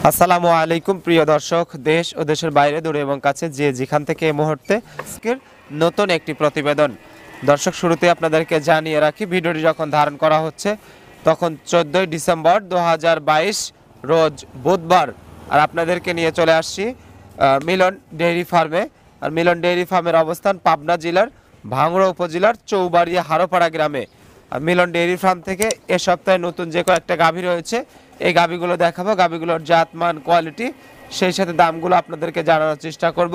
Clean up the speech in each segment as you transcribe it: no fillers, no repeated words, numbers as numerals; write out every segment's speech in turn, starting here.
আসসালামু আলাইকুম প্রিয় দর্শক, দেশ ও দেশের বাইরে দূরে এবং কাছে যে যেখান থেকে এই মুহূর্তে আজকের নতুন একটি প্রতিবেদন। দর্শক, শুরুতে আপনাদেরকে জানিয়ে রাখি, ভিডিওটি যখন ধারণ করা হচ্ছে তখন 14ই ডিসেম্বর 2022 রোজ বুধবার। আর আপনাদেরকে নিয়ে চলে আসছি মিলন ডেইরি ফার্মে। আর মিলন ডেইরি ফার্মের অবস্থান পাবনা জেলার ভাঙড়া উপজেলার চৌবাড়িয়া হারোপাড়া গ্রামে। আর মিলন ডেইরি ফার্ম থেকে এ সপ্তাহে নতুন যে কয়েকটা গাভী রয়েছে এই গাভীগুলো দেখাবো, গাভীগুলোর জাতমান, কোয়ালিটি, সেই সাথে দামগুলো আপনাদেরকে জানানোর চেষ্টা করব।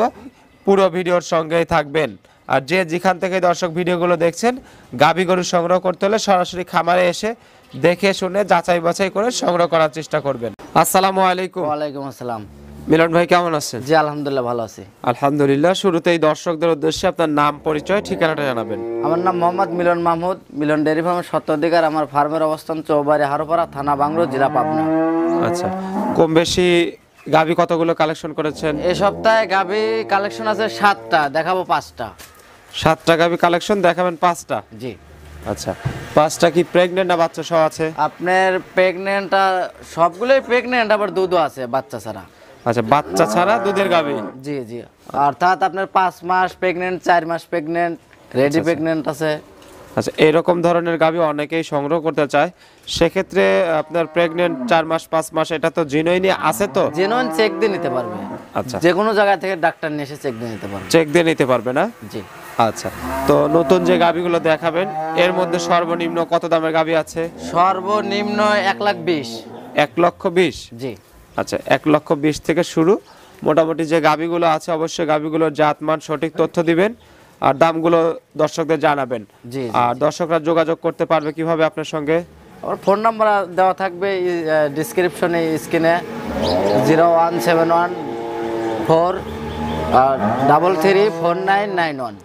পুরো ভিডিওর সঙ্গেই থাকবেন। আর যে যেখান থেকে দর্শক ভিডিওগুলো দেখছেন, গাভী গরু সংগ্রহ করতে হলে সরাসরি খামারে এসে দেখে শুনে যাচাই বাছাই করে সংগ্রহ করার চেষ্টা করবেন। আসসালামু আলাইকুম। ওয়ালাইকুম আসসালাম। মিলন ভাই কেমন আছেন? জি আলহামদুলিল্লাহ ভালো আছি। আলহামদুলিল্লাহ। শুরুতেই দর্শকদের উদ্দেশ্যে আপনার নাম, পরিচয়, ঠিকানাটা জানাবেন। আমার নাম মোহাম্মদ মিলন মাহমুদ, মিলন ডেয়ারি ফার্মের স্বত্বাধিকার। আমার ফার্মের অবস্থান চৌবাড়ি হারোপাড়া, থানা ভাঙড়া, জেলা পাবনা। আচ্ছা, কম বেশি গাভী কতগুলো কালেকশন করেছেন? এই সপ্তাহে গাভী কালেকশন আছে 7টা, দেখাবো 5টা। 7টা গাভী কালেকশন, দেখাবেন 5টা? জি। আচ্ছা, 5টা কি প্রেগনেন্ট না বাচ্চা সহ আছে? আপনার প্রেগনেন্টটা সবগুলোই প্রেগনেন্ট, আবার দুধও আছে বাচ্চা ছাড়া। আচ্ছা, বাচ্চা ছাড়া দুধের গাভী? জি জি, অর্থাৎ আপনার 5 মাস প্রেগনেন্ট, 4 মাস প্রেগনেন্ট, রেডি প্রেগনেন্ট আছে। আচ্ছা, এরকম ধরনের গাভী অনেকেই সংগ্রহ করতে চায়, সেক্ষেত্রে আপনার প্রেগনেন্ট 4 মাস 5 মাস এটা তো জেনুইনই আছে তো? জেনুইন চেক দিয়ে নিতে পারবে। আচ্ছা, যে কোনো জায়গা থেকে ডাক্তার নিয়ে এসে চেক দিয়ে নিতে পারবে। চেক দিয়ে নিতে পারবে না? জি। আচ্ছা, তো নতুন যে গাভীগুলো দেখাবেন এর মধ্যে সর্বনিম্ন কত দামের গাভী আছে? সর্বনিম্ন 1,20,000। 1,20,000? জি। আচ্ছা, 1,20,000 থেকে শুরু। মোটামুটি যে গাভীগুলো আছে অবশ্যই গাভীগুলোর জাতমান সঠিক তথ্য দিবেন আর দামগুলো দর্শকদের জানাবেন। জি। আর দর্শকরা যোগাযোগ করতে পারবে কিভাবে আপনার সঙ্গে? আমার ফোন নাম্বার দেওয়া থাকবে ডিসক্রিপশনে, স্ক্রিনে। 01714 334991।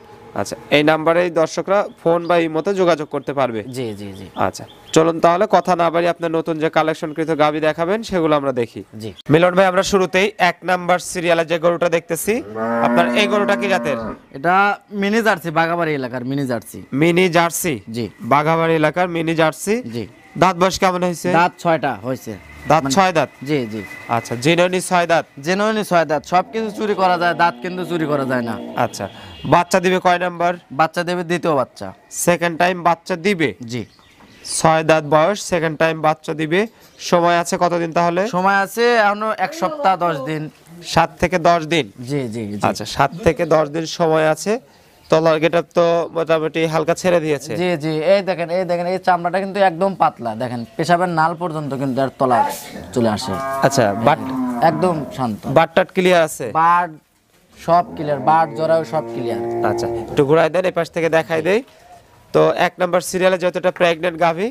আচ্ছা, এই নাম্বারেই দর্শকরা ফোন বা ইমোতে যোগাযোগ করতে পারবে। জি জি জি। আচ্ছা, চলুন তাহলে কথা না বাড়িয়ে আপনার নতুন যে কালেকশনকৃত গাভী দেখাবেন সেগুলো আমরা দেখি। জি। মিলন ভাই, আমরা শুরুতেই 1 নাম্বার সিরিয়ালে যে গরুটা দেখতেছি, আপনার এই গরুটা কি জাতের? এটা মিনি জার্সি, বাগাবাড়ি এলাকার মিনি জার্সি। Mini jersey? জি। বাঘাবাড়ি এলাকার মিনি জার্সি। জি। দাঁত বয়স কেমন হয়েছে? দাঁত 6টা হয়েছে। দাঁত 6 দাঁত? জি জি। আচ্ছা, জেনুইনই 6 দাঁত? জেনুইনই 6 দাঁত। সব কিছু চুরি করা যায়, দাঁত কিন্তু চুরি করা যায় না। আচ্ছা, বাচ্চা দিবে কয় নাম্বার? বাচ্চা দেবে দ্বিতীয় বাচ্চা। সেকেন্ড টাইম বাচ্চা দিবে? জি। 6 দাঁত বয়স, সেকেন্ড টাইম বাচ্চা দিবে। সময় আছে কতদিন তাহলে? সময় আছে এখনো 1 সপ্তাহ 10 দিন। 7 থেকে 10 দিন? জি জি জি। আচ্ছা, 7 থেকে 10 দিন সময় আছে। তলার গেটআপ তো মোটামুটি হালকা ছেড়ে দিয়েছে। জি জি, এই দেখেন এই চামড়াটা কিন্তু একদম পাতলা, দেখেন পেশাবের নাল পর্যন্ত কিন্তু এর তলা চলে আসে। আচ্ছা, বাট একদম শান্ত। বাটটাট ক্লিয়ার আছে? বাট সব ক্লিয়ার, বাট জরাও সব ক্লিয়ার। আচ্ছা, একটু ঘুরাই দেন, এই পাশ থেকে দেখাই দেই। তো 1 নাম্বার সিরিয়ালে যতটা প্রেগনেন্ট গাভী,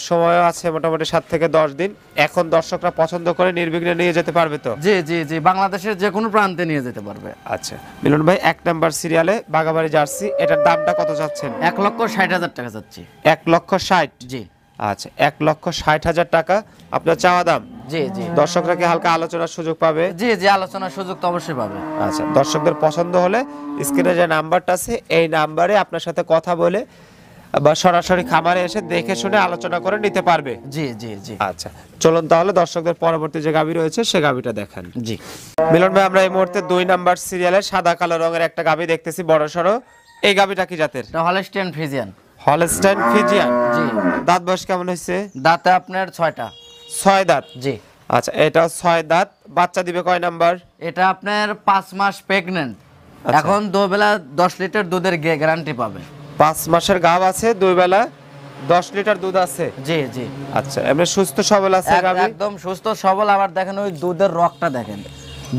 সময় আছে মোটামুটি 7 থেকে 10 দিন। এখন দর্শকরা পছন্দ করে নির্বিঘ্নে নিয়ে যেতে পারবে তো? জি জি জি, বাংলাদেশের যে কোনো প্রান্তে নিয়ে যেতে পারবে। আচ্ছা, মিলন ভাই, 1 নাম্বার সিরিয়ালে বাঘাবাড়ি জার্সি, এটার দামটা কত চাচ্ছেন? 1,60,000 টাকা যাচ্ছে। 1,60,000? জি। আচ্ছা, 1,60,000 টাকা আপনার চাওয়া দাম। জি জি। দর্শকরা কি হালকা আলোচনার সুযোগ পাবে? জি জি, আলোচনার সুযোগ তো অবশ্যই পাবে। আচ্ছা, দর্শকদের পছন্দ হলে স্ক্রিনে যে নাম্বারটা আছে এই নাম্বারে আপনার সাথে কথা বলে বা সরাসরি খামারে এসে দেখে শুনে আলোচনা করে নিতে পারবে। জি জি জি। আচ্ছা, চলুন তাহলে দর্শকদের পরবর্তী যে গাভী রয়েছে সে গাভীটা দেখান। জি। মিলন ভাই, আমরা এই মুহূর্তে 2 নাম্বার সিরিয়ালে সাদা কালো রঙের একটা গাভী দেখতেছি, বড় সড়ো। এই গাভীটা কি জাতের? এটা হলস্টাইন ফ্রিজিয়ান। Holstein Friesian? জি। দাঁত বয়স কেমন হয়েছে? দাঁতে আপনার 6টা। 6 দাঁত? জি। আচ্ছা, এটা 6 দাঁত। বাচ্চা দিবে কয় নাম্বার? এটা আপনার 5 মাস প্রেগনেন্ট। আচ্ছা। এখন দুবেলা 10 লিটার দুধের গ্যারান্টি পাবে। 5 মাসের গাভ আছে, 2 বেলা 10 লিটার দুধ আছে? জি জি। আচ্ছা, এমনি সুস্থ সবল আছে গাভী? একদম সুস্থ সবল। আবার দেখেন ওই দুধের রকটা দেখেন,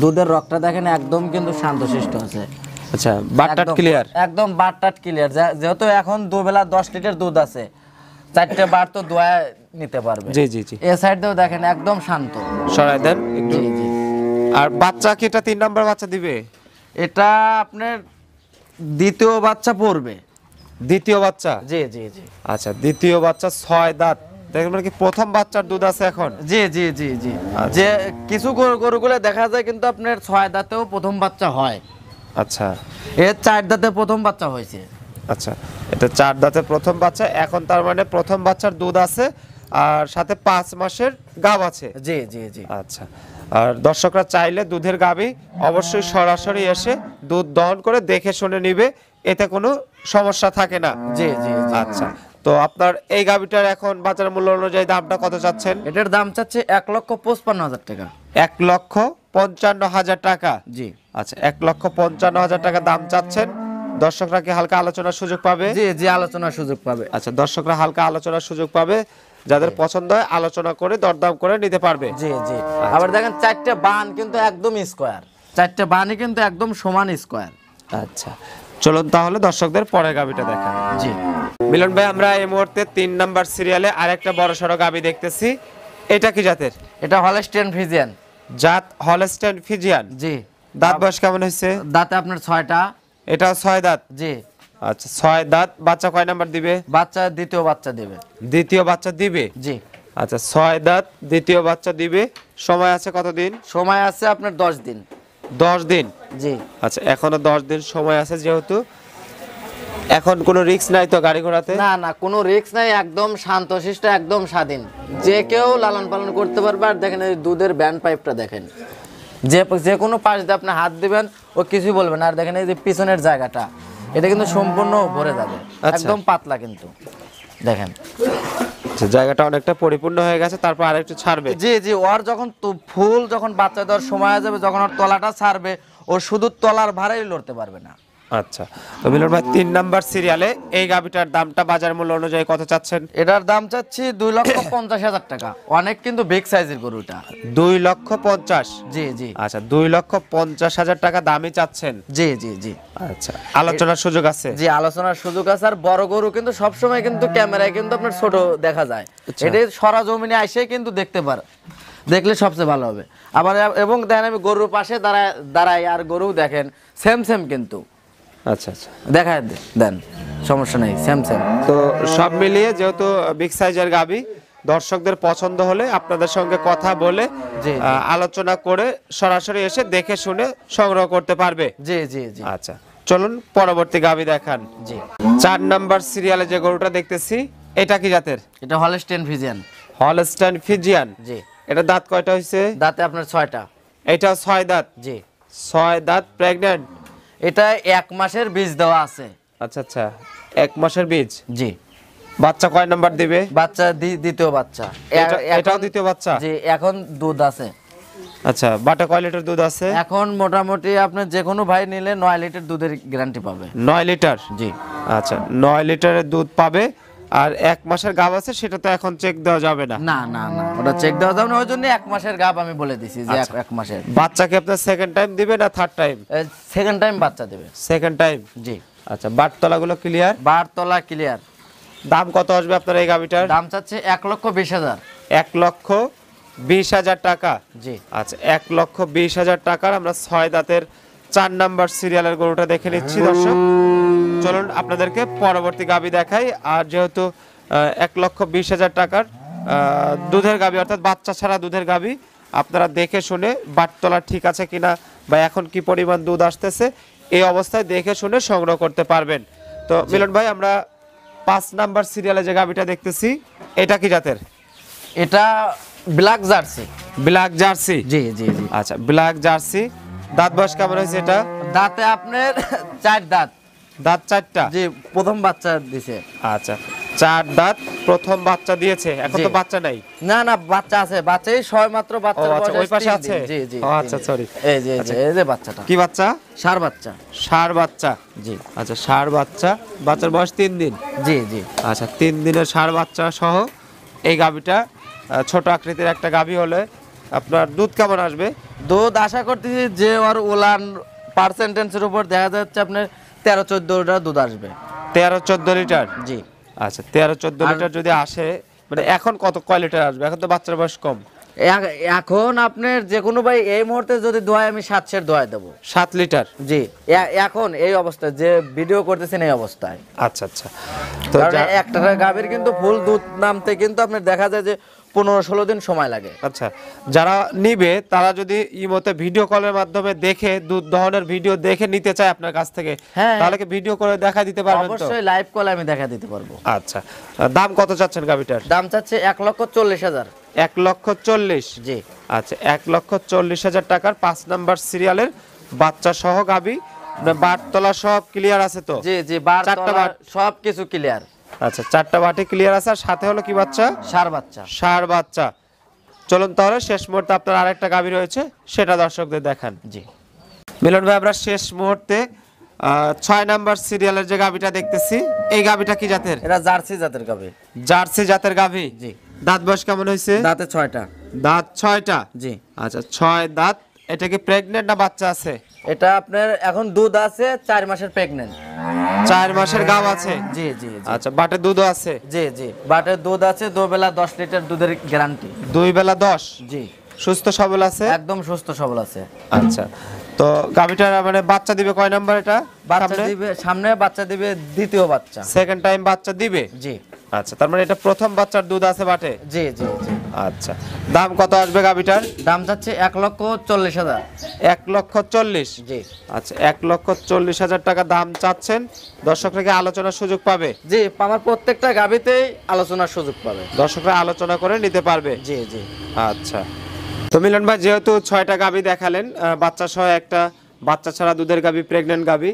দুধের রকটা দেখেন, একদম কিন্তু শান্তশিষ্ট আছে। আচ্ছা, বাটটাট ক্লিয়ার? একদম বাটটাট ক্লিয়ার। যেহেতু এখন দুবেলা 10 লিটার দুধ আছে, 4টে বার তো দোয়া নিতে পারবে। জি জি জি। এই সাইড দিয়েও দেখেন একদম শান্ত। সরাই দেন একটু। জি জি। আর বাচ্চা কি এটা 3 নাম্বার বাচ্চা দিবে? এটা আপনার দ্বিতীয় বাচ্চা পড়বে। দ্বিতীয় বাচ্চা? জি জি জি। আচ্ছা, দ্বিতীয় বাচ্চা, 6 দাঁত। দেখেন মানে কি প্রথম বাচ্চার দুধ আছে এখন? জি জি জি জি। যে কিছু গরুগুলো দেখা যায় কিন্তু আপনার 6 দাঁতেও প্রথম বাচ্চা হয়। আচ্ছা, এর 4 দাঁতে প্রথম বাচ্চা হয়েছে। আচ্ছা, এটা 4 দাঁতে প্রথম বাচ্চা। এখন তার মানে প্রথম বাচ্চার দুধ আছে, আর সাথে 5 মাসের গাব আছে। জি জি জি আচ্ছা, আর দর্শকরা চাইলে দুধের গাভী অবশ্যই সরাসরি এসে দুধ দহন করে দেখে শুনে নিবে, এতে কোনো সমস্যা থাকে না। জি জি জি। আচ্ছা, তো আপনার এই গাভীটার এখন বাজার মূল্য অনুযায়ী দামটা কত চাচ্ছেন? এটার দাম চাচ্ছে 1,55,000 টাকা। 1,55,000 টাকা। জি আচ্ছা, 1,55,000 টাকা দাম চাচ্ছেন। দর্শকরা কি হালকা আলোচনার সুযোগ পাবে? জি জি, আলোচনার সুযোগ পাবে। আচ্ছা, দর্শকরা হালকা আলোচনার সুযোগ পাবে, যাদের পছন্দ হয় আলোচনা করে দরদাম করে নিতে পারবে। জি জি। আবার দেখেন চারটে বান কিন্তু একদম স্কোয়ার, চারটে বানই কিন্তু একদম সমান স্কোয়ার। আচ্ছা, চলুন তাহলে দর্শকদের পরের গাভীটা দেখান। জি মিলন ভাই, আমরা এই মুহূর্তে 3 নাম্বার সিরিয়ালে আরেকটা বড় সড়ো গাভী দেখতেছি। এটা কি জাতের? এটা হলস্টেইন ফ্রিজিয়ান জাত হলস্টেইন ফ্রিজিয়ান। জি। দাঁত বয়স কেমন হয়েছে? দাঁতে আপনার 6টা। এটা 6 দাঁত। জি। আচ্ছা, 6 দাঁত। বাচ্চা কয় নাম্বার দিবে? বাচ্চা দ্বিতীয় বাচ্চা দেবে। দ্বিতীয় বাচ্চা দিবে। জি। আচ্ছা, 6 দাঁত, দ্বিতীয় বাচ্চা দিবে। সময় আছে কতদিন? সময় আছে আপনার 10 দিন। 10 দিন। জি। আচ্ছা, এখনো 10 দিন সময় আছে, যেহেতু এখন কোনো রিস্ক নাই তো গাড়ি ঘোড়াতে? না না, কোনো রিস্ক নাই, একদম শান্তশিষ্ট, একদম স্বাধীন, যে কেউ লালন পালন করতে পারবে। আর দেখেন এই দুধের ব্যান্ড পাইপটা দেখেন, যে কোনো পাশ দিয়ে আপনি হাত দিবেন ও কিছুই বলবে না। আর দেখেন এই যে পিছনের জায়গাটা, এটা কিন্তু সম্পূর্ণ ভরে যাবে, একদম পাতলা কিন্তু দেখেন। আচ্ছা, জায়গাটা অনেকটা পরিপূর্ণ হয়ে গেছে, তারপর আরেকটু ছাড়বে। জি জি, ওর যখন ফুল যখন বাচ্চা দেওয়ার সময় হয়ে যাবে, যখন ওর তলাটা ছাড়বে, ও শুধু তলার ভাড়াই লড়তে পারবে না। আচ্ছা, তো মিলন ভাই 3 নাম্বার সিরিয়ালে এই গাভীটার দামটা বাজার মূল্য অনুযায়ী কত চাচ্ছেন? এটার দাম চাচ্ছি 2,50,000 টাকা। অনেক কিন্তু বিগ সাইজের গরুটা। 2,50,000। জি জি। আচ্ছা, 2,50,000 টাকা দামই চাচ্ছেন। জি জি জি। আচ্ছা, আলোচনার সুযোগ আছে? জি, আলোচনার সুযোগ আছে। আর বড় গরু কিন্তু সবসময় কিন্তু ক্যামেরায় কিন্তু আপনার ছোট দেখা যায়, এটা সরজমিনে আইসে কিন্তু দেখতে পারে, দেখলে সবচেয়ে ভালো হবে। আবার এবং দেখেন আমি গরুর পাশে দাঁড়াই আর গরু দেখেন সেম সেম কিন্তু। আচ্ছা আচ্ছা, দেখায় দেন, সমস্যা নেই, সেম সেম। তো সব মিলিয়ে যেহেতু বিগ সাইজের গাভী, দর্শকদের পছন্দ হলে আপনাদের সঙ্গে কথা বলে জি, আলোচনা করে সরাসরি এসে দেখে শুনে সংগ্রহ করতে পারবে। জি জি জি। আচ্ছা, চলুন পরবর্তী গাভী দেখান। জি। 4 নাম্বার সিরিয়ালে যে গরুটা দেখতেছি, এটা কি জাতের? এটা হলস্টেইন ফ্রিজিয়ান। Holstein Friesian. জি। এটা দাঁত কয়টা হইছে? দাঁতে আপনার 6টা। এটা 6 দাঁত। জি। 6 দাঁত, প্রেগন্যান্ট। এটা 1 মাসের বীজ দেওয়া আছে। আচ্ছা আচ্ছা, 1 মাসের বীজ। জি। বাচ্চা কয় নাম্বার দিবে? বাচ্চা দ্বিতীয় বাচ্চা। এটাও দ্বিতীয় বাচ্চা? জি, এখন দুধ আছে। আচ্ছা, বাটা কয় লিটার দুধ আছে? এখন মোটামুটি আপনার যে কোনো ভাই নিলে 9 লিটার দুধের গ্যারান্টি পাবে। 9 লিটার। জি। আচ্ছা, 9 লিটারের দুধ পাবে। আর 1 মাসের গাব আছে, সেটা তো এখন চেক দেওয়া যাবে না। না না না, ওটা চেক দেওয়া যাবে না, ওই জন্য 1 মাসের গাব আমি বলে দিছি যে 1 মাসের। বাচ্চাকে আপনার সেকেন্ড টাইম দিবে না থার্ড টাইম? সেকেন্ড টাইম বাচ্চা দেবে। Second time. জি। আচ্ছা, বাটতলাগুলো ক্লিয়ার? বারতলা ক্লিয়ার। দাম কত আসবে আপনার এই গাবিটার? দাম চাচ্ছে 1,20,000। 1,20,000 টাকা। জি। আচ্ছা, 1,20,000 টাকার আমরা 6 দাঁতের 4 নাম্বার সিরিয়ালের গরুটা দেখে নিচ্ছি। দর্শক, চলুন আপনাদেরকে পরবর্তী গাবি দেখাই। আর যেহেতু 1,20,000 টাকার দুধের গাবি, অর্থাৎ বাচ্চা ছাড়া দুধের গাবি, আপনারা দেখে শুনে বাটতলা ঠিক আছে কিনা বা এখন কি পরিমাণ দুধ আসতেছে, এই অবস্থায় দেখে শুনে সংগ্রহ করতে পারবেন। তো মিলন ভাই, আমরা 5 নাম্বার সিরিয়ালে যে গাবিটা দেখতেছি, এটা কি জাতের? এটা ব্ল্যাক জার্সি। Black jersey. জি জি জি। আচ্ছা, ব্ল্যাক জার্সি। দাঁত বয়স কেমন হয়েছে এটা? দাঁতে আপনার 4 দাঁত। দাঁত 4টা? জি, প্রথম বাচ্চা দিছে। আচ্ছা, 4 দাঁত, প্রথম বাচ্চা দিয়েছে। এখন তো জি। বাচ্চা নাই? না না, বাচ্চা আছে, বাচ্চাই সয় মাত্র। বাচ্চা আচ্ছা, ওই পাশে আছে? জি জি। আচ্ছা, সরি। এই যে এই যে বাচ্চাটা। কি বাচ্চা? ষাঁড় বাচ্চা। ষাঁড় বাচ্চা। জি। আচ্ছা, ষাঁড় বাচ্চা। বাচ্চার বয়স 3 দিন? জি জি। আচ্ছা, 3 দিনের ষাঁড় বাচ্চা সহ এই গাবিটা ছোট আকৃতির একটা গাবি হলে আপনার দুধ কেমন আসবে? দুধ আশা করতেছি যে ওর ওলান পার্সেন্টেজের উপর দেখা যাচ্ছে আপনার 13-14 লিটার দুধ আসবে। 13-14 লিটার? জি। আচ্ছা, 13-14 লিটার যদি আসে, মানে এখন কয় লিটার আসবে? এখন তো বাচ্চার বয়স কম। এখন আপনার যে কোনো ভাই এই মুহূর্তে যদি দোয়ায়, আমি 7 সের দোয়ায় দেবো। 7 লিটার? জি, এখন এই অবস্থায় যে ভিডিও করতেছেন এই অবস্থায়। আচ্ছা আচ্ছা, তো কারণ একটা গাভীর কিন্তু ফুল দুধ নামতে কিন্তু আপনার দেখা যায় যে 15-16 দিন সময় লাগে। আচ্ছা, যারা নিবে তারা যদি ইমোতে ভিডিও কলের মাধ্যমে দেখে দুধ দহনের ভিডিও দেখে নিতে চায় আপনার কাছ থেকে, হ্যাঁ। তাহলে কি ভিডিও করে দেখা দিতে পারবেন তো? অবশ্যই লাইভ কল আমি দেখা দিতে পারবো। আচ্ছা, দাম কত চাচ্ছেন গাবিটার? দাম চাচ্ছে 1,40,000। 1,40,000। জি। আচ্ছা, 1,40,000 টাকার 5 নাম্বার সিরিয়ালের বাচ্চা সহ গাবি, বাটতলা সব ক্লিয়ার আছে তো? জি জি, বার চারটা তলা বাট। সব কিছু ক্লিয়ার। আচ্ছা, 4টা বাটি ক্লিয়ার আছে, আর সাথে হলো কি বাচ্চা? সার বাচ্চা। ষাঁড় বাচ্চা। চলুন তাহলে শেষ মুহূর্তে আপনার আরেকটা গাবি রয়েছে, সেটা দর্শকদের দেখান। জি। মিলন ভাই, আমরা শেষ মুহূর্তে 6 নাম্বার সিরিয়ালের যে গাবিটা দেখতেছি, এই গাবিটা কি জাতের? এটা জার্সি জাতের গাবে। জার্সি জাতের গাবি। জি। দাঁত বয়স কেমন হয়েছে? দাঁতে 6টা। দাঁত 6টা। জি। আচ্ছা, 6 দাঁত। এটা কি প্রেগনেন্ট না বাচ্চা আছে? এটা আপনার এখন দুধ আছে 4 মাসের প্রেগনেন্ট। 4 মাসের গাব আছে। জি জি জি। আচ্ছা, বাটে দুধও আছে। জি জি, বাটের দুধ আছে, 2 বেলা 10 লিটার দুধের গ্যারান্টি। 2 বেলা 10। জি। সুস্থ সবল আছে। একদম সুস্থ সবল আছে। আচ্ছা, তো গাবিটা মানে বাচ্চা দিবে কয় নাম্বার এটা? বাচ্চা দিবে সামনে, বাচ্চা দিবে দ্বিতীয় বাচ্চা। সেকেন্ড টাইম বাচ্চা দিবে। জি। আচ্ছা, তার মানে এটা প্রথম বাচ্চার দুধ আছে বাটে। জি জি জি। আচ্ছা, দাম কত আসবে গাবিটার? দাম চাচ্ছে 1,40,000। 1,40,000। জি। আচ্ছা, 1,40,000 টাকা দাম চাচ্ছেন। দর্শকরা কি আলোচনার সুযোগ পাবে? জি, আমার প্রত্যেকটা গাবিতেই আলোচনার সুযোগ পাবে। দর্শকরা আলোচনা করে নিতে পারবে। জি জি। আচ্ছা, তো মিলন ভাই, যেহেতু 6টা গাবি দেখালেন, বাচ্চা সহ একটা, বাচ্চা ছাড়া দুধের গাবি, প্রেগনেন্ট গাবি,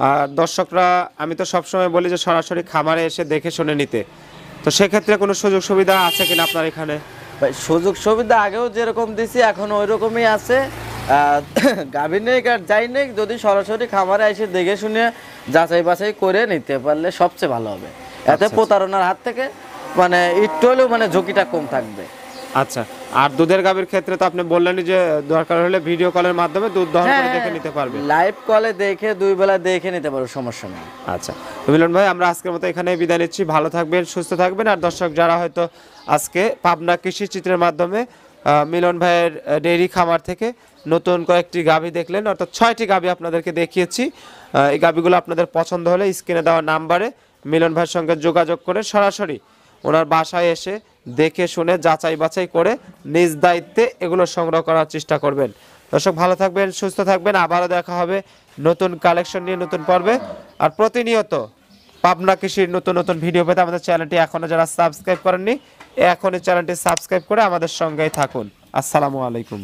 আর দর্শকরা, আমি তো সবসময় বলি যে সরাসরি খামারে এসে দেখে শুনে নিতে, তো সেক্ষেত্রে কোনো সুযোগ সুবিধা আছে কিনা আপনার এখানে? ভাই, সুযোগ সুবিধা আগেও যেরকম দিছি এখন ওই রকমই আছে। গাভী নেই আর যাই নেই, যদি সরাসরি খামারে এসে দেখে শুনে যাচাই বাছাই করে নিতে পারলে সবচেয়ে ভালো হবে। এতে প্রতারণার হাত থেকে মানে একটু হলেও মানে ঝুঁকিটা কম থাকবে। আচ্ছা, আর দুধের গাবির ক্ষেত্রে তো আপনি বললেনই যে দরকার হলে ভিডিও কলের মাধ্যমে দুধ দহন করে দেখে নিতে পারবে। লাইভ কলে দেখে 2 বেলা দেখে নিতে পারো, সমস্যা নেই। আচ্ছা, তো মিলন ভাই, আমরা আজকের মতো এখানে বিদায় নিচ্ছি। ভালো থাকবেন, সুস্থ থাকবেন। আর দর্শক যারা হয়তো আজকে পাবনা কৃষি চিত্রের মাধ্যমে মিলন ভাইয়ের ডেইরি খামার থেকে নতুন কয়েকটি গাভী দেখলেন, অর্থাৎ 6টি গাভী আপনাদেরকে দেখিয়েছি। এই গাভীগুলো আপনাদের পছন্দ হলে স্ক্রিনে দেওয়া নাম্বারে মিলন ভাইয়ের সঙ্গে যোগাযোগ করে সরাসরি ওনার বাসায় এসে দেখে শুনে যাচাই বাছাই করে নিজ দায়িত্বে এগুলো সংগ্রহ করার চেষ্টা করবেন। দর্শক ভালো থাকবেন, সুস্থ থাকবেন। আবারও দেখা হবে নতুন কালেকশন নিয়ে নতুন পর্বে। আর প্রতিনিয়ত পাবনা কৃষির নতুন নতুন ভিডিও পেতে আমাদের চ্যানেলটি এখনো যারা সাবস্ক্রাইব করেননি, এখনই চ্যানেলটি সাবস্ক্রাইব করে আমাদের সঙ্গেই থাকুন। আসসালামু আলাইকুম।